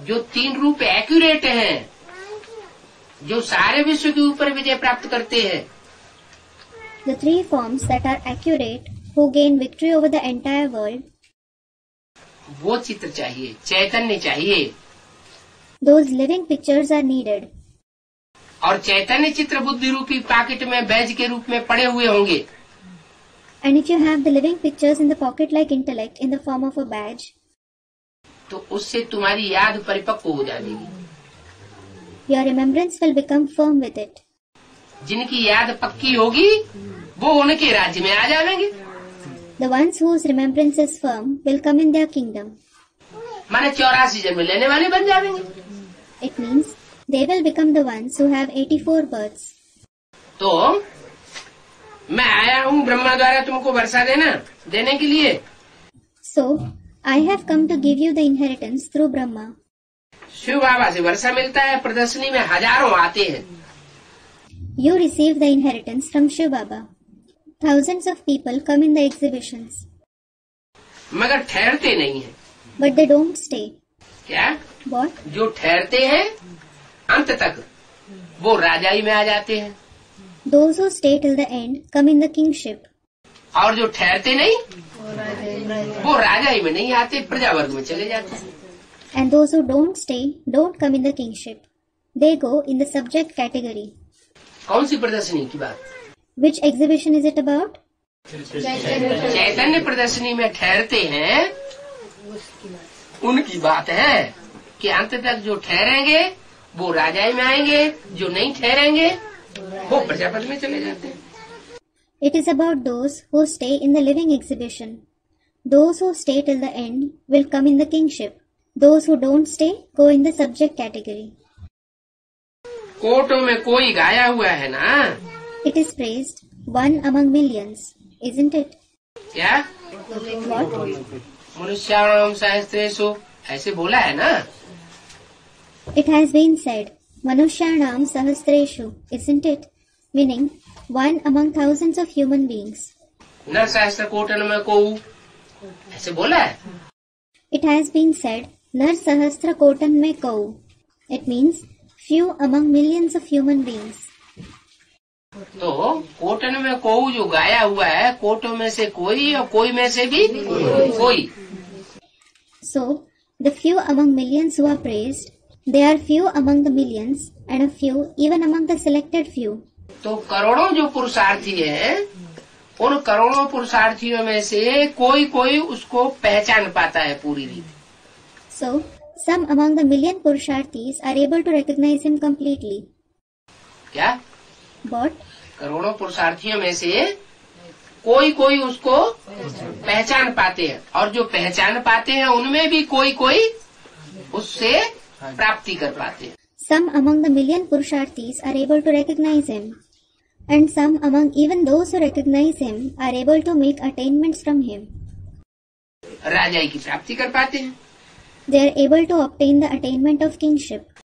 जो 3 रूप एक्यूरेट हैं, जो सारे विश्व के ऊपर विजय प्राप्त करते हैं। The 3 forms that are accurate, who gain victory over the entire world. वो चित्र चाहिए, चैतन्य चाहिए। Those living pictures are needed. और चैतन्य चित्र बुद्धि रूपी पॉकेट में बैज के रूप में पड़े हुए होंगे। And if you have the living pictures in the pocket like intellect in the form of a badge, तो उससे तुम्हारी याद परिपक्व हो जाएगी। your remembrance will become firm with it. जिनकी याद पक्की होगी वो उनके राज्य में आ जाएंगे। The ones whose remembrance is firm will come in their kingdom. माने 84 जन्म लेने वाले बन जाएंगे। It means they will become the ones who have 84 births. तो मैं आया हूँ ब्रह्मा द्वारा तुमको वर्षा देने के लिए। So, I have come to give you the inheritance through Brahma. Shiv बाबा से वर्षा मिलता है, प्रदर्शनी में हजारों आते हैं। You receive the inheritance from Shiv Baba. Thousands of people come in the exhibitions. मगर ठहरते नहीं हैं। But they don't stay. क्या? What? जो ठहरते हैं अंत तक वो राजाई में आ जाते हैं। Those who stay till the end come in the kingship. और जो ठहरते नहीं वो राजाई में नहीं आते, प्रजावर्ग में चले जाते हैं। And those who don't stay don't come in the kingship. They go in the subject category. कौन सी प्रदर्शनी की बात? Which exhibition is it about? चैतन्य प्रदर्शनी में ठहरते हैं उनकी बात है कि अंत तक जो ठहरेंगे वो राजाई में आएंगे, जो नहीं ठहरेंगे वो प्रजापति में चले जाते हैं। It is about those who stay in the living exhibition. Those who stay till the end will come in the kingship. Those who don't stay go in the subject category. कोटों में कोई गाया हुआ है ना? It is praised, one among millions, isn't it? क्या? What? मनुष्याणाम सहस्रेषु ऐसे बोला है ना? It has been said, Manushyanam Sahasreshu, isn't it? Meaning, one among thousands of human beings. न सहस्त्र कोटन में को ऐसे बोला है। It has been said, Nar Sahasra Kotan Mein Kau. It means, few among millions of human beings. तो cotton में कोऊ जो गाया हुआ है, कोटों में से कोई और कोई में से भी कोई। So, the few among millions who are praised, they are few among the millions and a few even among the selected few. तो करोड़ों जो पुरुषार्थी हैं, उन करोड़ों पुरुषार्थियों में से कोई कोई उसको पहचान पाता है पूरी रीति। So, some among the million Purusharthis are able to recognize him completely. क्या? But करोड़ों पुरुषार्थियों में से कोई कोई उसको पहचान पाते हैं, और जो पहचान पाते हैं उनमें भी कोई कोई उससे प्राप्ति कर पाते हैं। some among the million Purusharthis are able to recognize him, and some among even those who recognize him are able to make attainments from him. राजाई की प्राप्ति कर पाते हैं। They are able to obtain the attainment of kingship.